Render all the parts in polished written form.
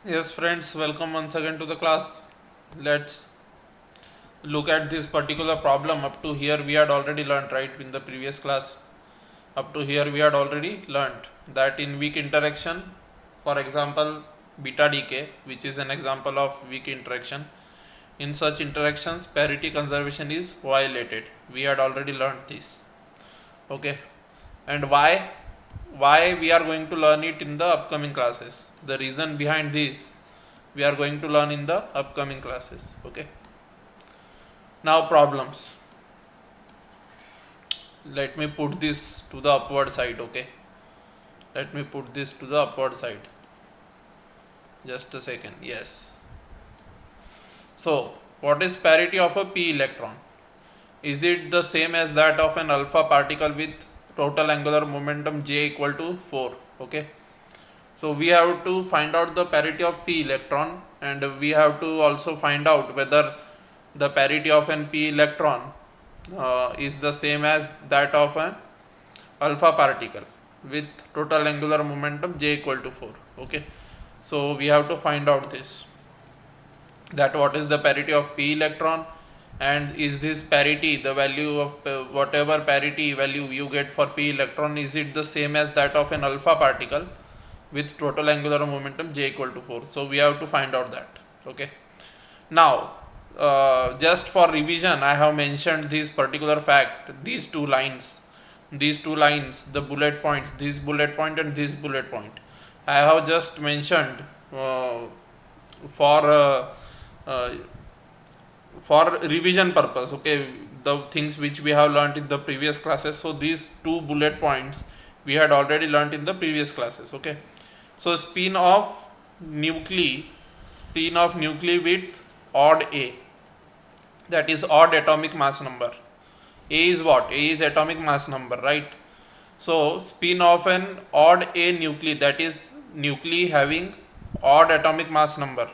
Yes friends, welcome once again to the class. Let's look at this particular problem. Up to here we had already learned, right, in the previous class. Up to here we had already learned that in weak interaction, for example beta decay, which is an example of weak interaction, in such interactions parity conservation is violated. We had already learned this. Okay, and why we are going to learn it in the upcoming classes. The reason behind this we are going to learn in the upcoming classes. Okay, now problems. Let me put this to the upward side. Okay, let me put this to the upward side. Just a second. Yes, so what is parity of a p electron? Is it the same as that of an alpha particle with total angular momentum j equal to 4? Okay, so we have to find out the parity of p electron, and we have to also find out whether the parity of an p electron is the same as that of an alpha particle with total angular momentum j equal to 4. Okay, so we have to find out this, that what is the parity of p electron, and is this parity, the value of whatever parity value you get for p electron, is it the same as that of an alpha particle with total angular momentum j equal to 4. So we have to find out that. Okay, now just for revision I have mentioned this particular fact, these two lines, the bullet points, this bullet point and this bullet point I have just mentioned for uh, for revision purpose. Okay, the things which we have learnt in the previous classes. So these two bullet points we had already learnt in the previous classes. Okay, so spin of nuclei with odd a, that is odd atomic mass number. A is what? A is atomic mass number, right? So spin of an odd a nuclei, that is nuclei having odd atomic mass number,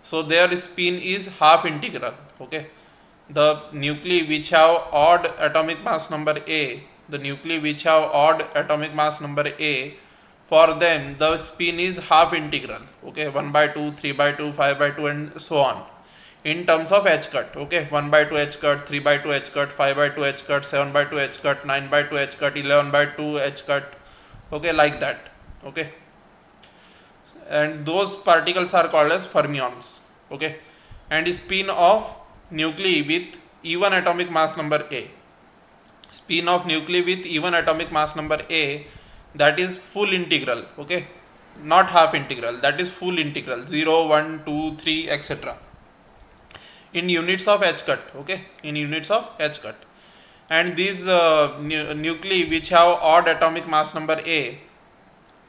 so their spin is half integral. Okay, the nuclei which have odd atomic mass number a, the nuclei which have odd atomic mass number a, for them the spin is half integral. Okay, 1 by 2, 3 by 2, 5 by 2 and so on, in terms of h cut. Okay, 1 by 2 h cut, 3 by 2 h cut, 5 by 2 h cut, 7 by 2 h cut, 9 by 2 h cut, 11 by 2 h cut. Okay, like that. Okay, and those particles are called as fermions. Okay, and spin of nuclei with even atomic mass number a, spin of nuclei with even atomic mass number a, that is full integral. Okay, not half integral, that is full integral, 0, 1, 2, 3 etc. in units of h cut. Okay, in units of h cut. And these nuclei which have odd atomic mass number a,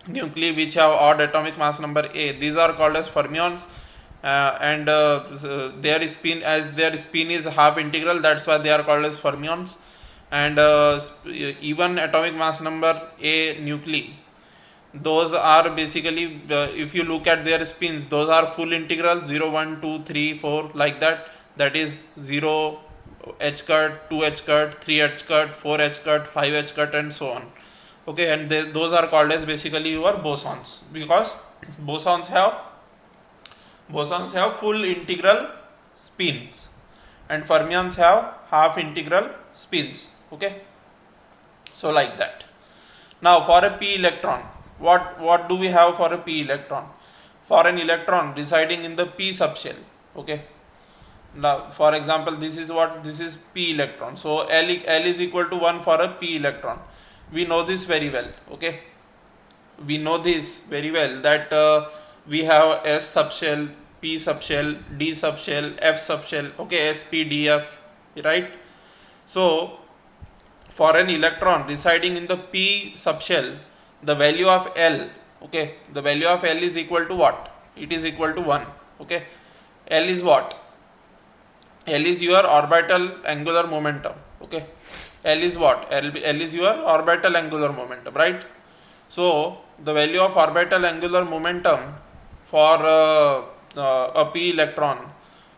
nuclei which have odd atomic mass number a, these are called as fermions. And their spin, as their spin is half integral, that's why they are called as fermions. And even atomic mass number a nuclei, those are basically, if you look at their spins, those are full integral, 0, 1, 2, 3, 4 like that. That is 0 h cut, 2 h cut, 3 h cut, 4 h cut, 5 h cut and so on. Okay, and those are called as basically your bosons, because bosons have full integral spins and fermions have half integral spins. Okay, so like that. Now for a p electron, what do we have for a p electron? For an electron residing in the p subshell. Okay, now for example this is p electron, so L is equal to 1 for a p electron. We know this very well. Okay, we know this very well, that we have s subshell, p subshell, d subshell, f subshell. Okay, s, p, d, f, right? So for an electron residing in the p subshell, the value of L, okay, the value of L is equal to what? It is equal to 1. Okay, L is what? L is your orbital angular momentum. Okay, L is what? L is your orbital angular momentum, right? So the value of orbital angular momentum for a p electron,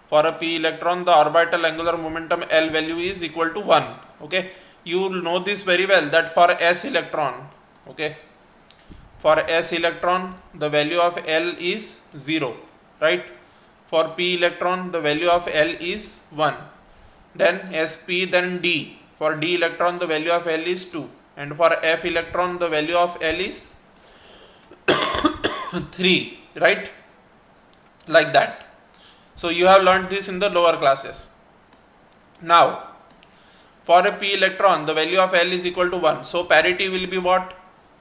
the orbital angular momentum L value is equal to 1. Okay, you will know this very well, that for s electron, okay, For s electron the value of L is 0, right? For p electron the value of L is 1. Then sp, then d. For d electron the value of L is 2, and for f electron the value of L is 3, right? Like that. So you have learned this in the lower classes. Now for a p electron the value of L is equal to 1. So parity will be what?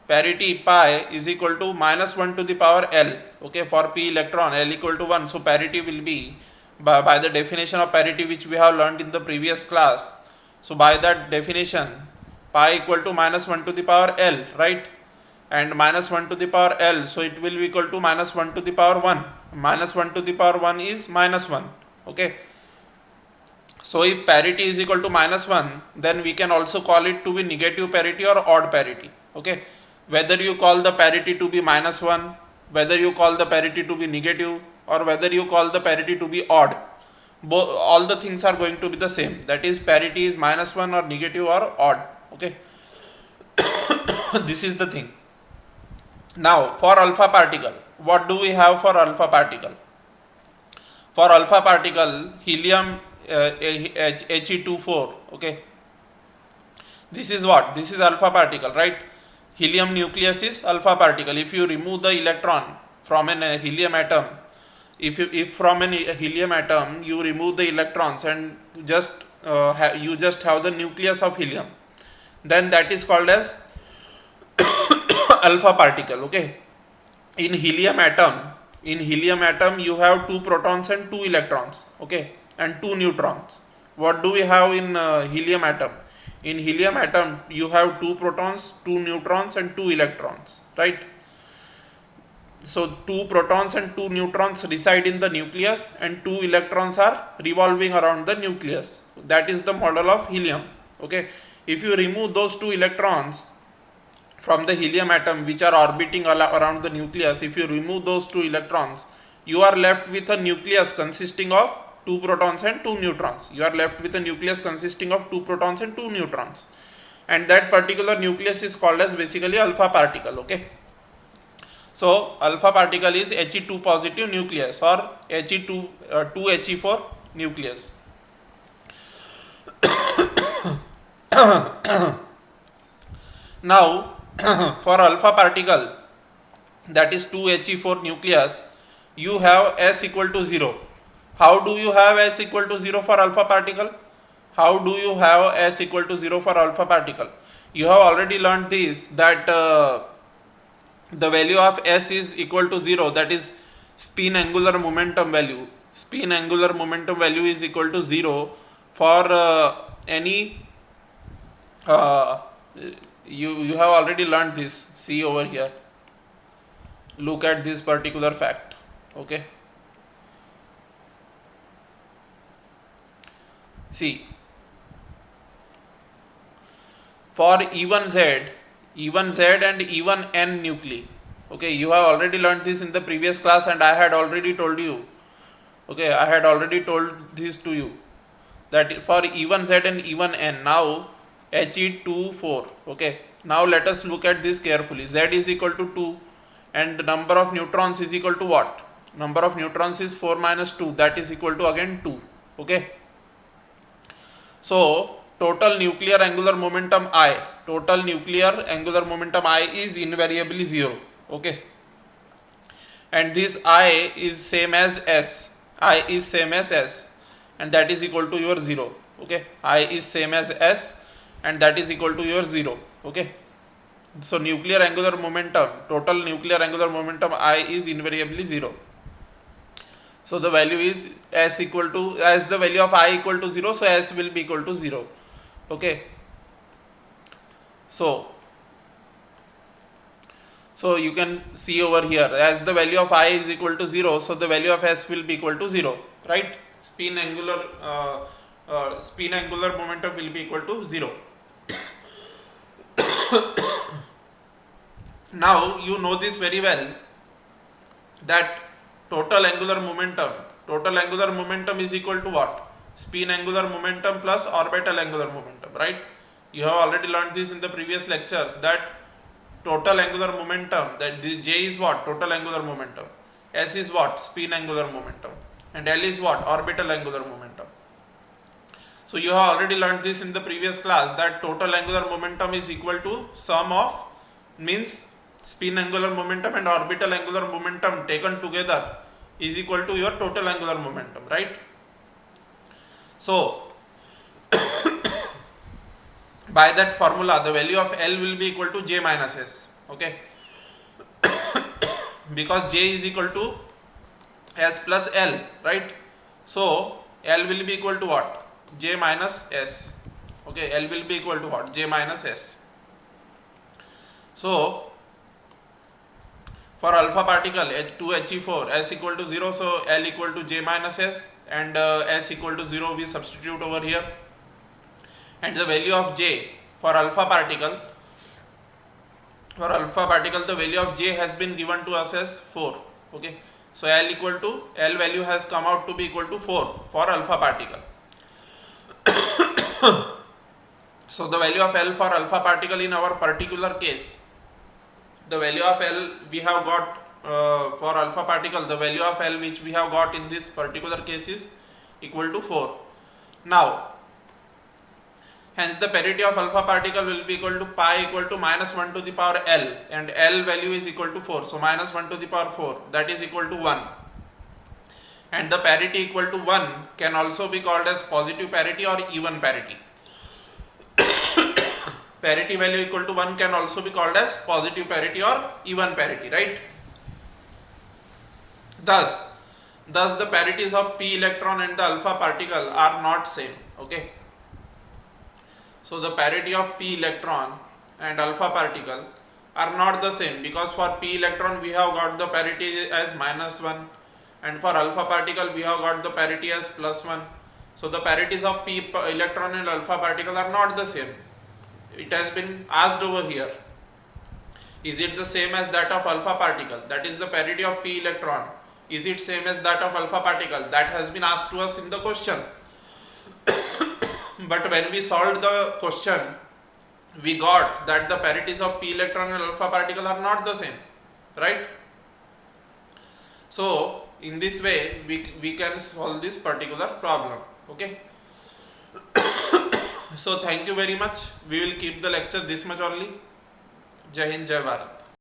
Parity pi is equal to minus 1 to the power L. Okay, for p electron L equal to 1. So parity will be by the definition of parity which we have learned in the previous class. So by that definition pi equal to minus 1 to the power L, right? And minus 1 to the power L, so it will be equal to minus 1 to the power 1. Minus 1 to the power 1 is minus 1. Okay. So if parity is equal to minus 1, then we can also call it to be negative parity or odd parity. Okay. Whether you call the parity to be minus 1, whether you call the parity to be negative, or whether you call the parity to be odd, all the things are going to be the same. That is, parity is minus 1 or negative or odd. Okay. This is the thing. Now for alpha particle, what do we have for alpha particle? For alpha particle, helium He24. Okay, this is what? This is alpha particle, right? Helium nucleus is alpha particle. If you remove the electron from an helium atom, if from an helium atom you remove the electrons and just you just have the nucleus of helium, then that is called as alpha particle. Okay, in helium atom you have 2 protons and 2 electrons, okay, and 2 neutrons. What do we have in helium atom? In helium atom you have 2 protons, 2 neutrons and 2 electrons, right? So 2 protons and 2 neutrons reside in the nucleus and 2 electrons are revolving around the nucleus. That is the model of helium. Okay, if you remove those 2 electrons from the helium atom which are orbiting around the nucleus, if you remove those 2 electrons, you are left with a nucleus consisting of 2 protons and 2 neutrons. You are left with a nucleus consisting of 2 protons and 2 neutrons, and that particular nucleus is called as basically alpha particle. Okay, so alpha particle is He2 positive nucleus or He2 2He4 nucleus. Now for alpha particle, that is 2He4 nucleus, you have S equal to 0. How do you have S equal to 0 for alpha particle? How do you have S equal to 0 for alpha particle? You have already learned this, that the value of S is equal to 0, that is spin angular momentum value. Spin angular momentum value is equal to 0 for any you have already learned this. See over here, look at this particular fact. Okay, see, for even Z and even N nuclei. Okay, you have already learned this in the previous class and I had already told you. Okay, I had already told this to you, that for even Z and even N, now He24. Okay, now let us look at this carefully. Z is equal to 2 and the number of neutrons is equal to what? Number of neutrons is 4 minus 2, that is equal to again 2. Okay, so total nuclear angular momentum I, is invariably 0. Okay, and this I is same as S, and that is equal to your 0. Okay, I is same as S and that is equal to your 0. Okay, so nuclear angular momentum, total nuclear angular momentum I is invariably 0. So the value is S equal to, as the value of I equal to 0, so S will be equal to 0. Okay, so you can see over here, as the value of I is equal to 0, so the value of S will be equal to 0, right? Spin angular momentum will be equal to 0. Now you know this very well, that total angular momentum is equal to what? Spin angular momentum plus orbital angular momentum, right? You have already learned this in the previous lectures, that total angular momentum, that the J is what? Total angular momentum. S is what? Spin angular momentum. And L is what? Orbital angular momentum. So you have already learned this in the previous class, that total angular momentum is equal to sum of, means spin angular momentum and orbital angular momentum taken together is equal to your total angular momentum, right? So by that formula the value of L will be equal to J minus S, okay? Because J is equal to S plus L, right? So L will be equal to what? J minus S, okay? L will be equal to what? J minus S. So for alpha particle H2He4 S equal to 0, so L equal to J minus S, and S equal to 0 we substitute over here, and the value of J for alpha particle, the value of J has been given to us as 4, okay? So L value has come out to be equal to 4 for alpha particle. So the value of L for alpha particle in our particular case, the value of L we have got for alpha particle, the value of L which we have got in this particular case is equal to 4. Now hence the parity of alpha particle will be equal to pi equal to minus 1 to the power L, and L value is equal to 4, so minus 1 to the power 4, that is equal to 1. And the parity equal to 1 can also be called as positive parity or even parity. Parity value equal to 1 can also be called as positive parity or even parity, right? Thus the parities of p electron and the alpha particle are not same, okay? So the parity of p electron and alpha particle are not the same, because for p electron we have got the parity as minus 1, and for alpha particle we have got the parity as plus 1. So the parities of p electron and alpha particle are not the same. It has been asked over here, is it the same as that of alpha particle, that is the parity of p electron, is it same as that of alpha particle? That has been asked to us in the question. But when we solved the question, we got that the parities of p electron and alpha particle are not the same, right? So in this way we can solve this particular problem, okay? So thank you very much. We will keep the lecture this much only. Jai Hind, Jai Bharat.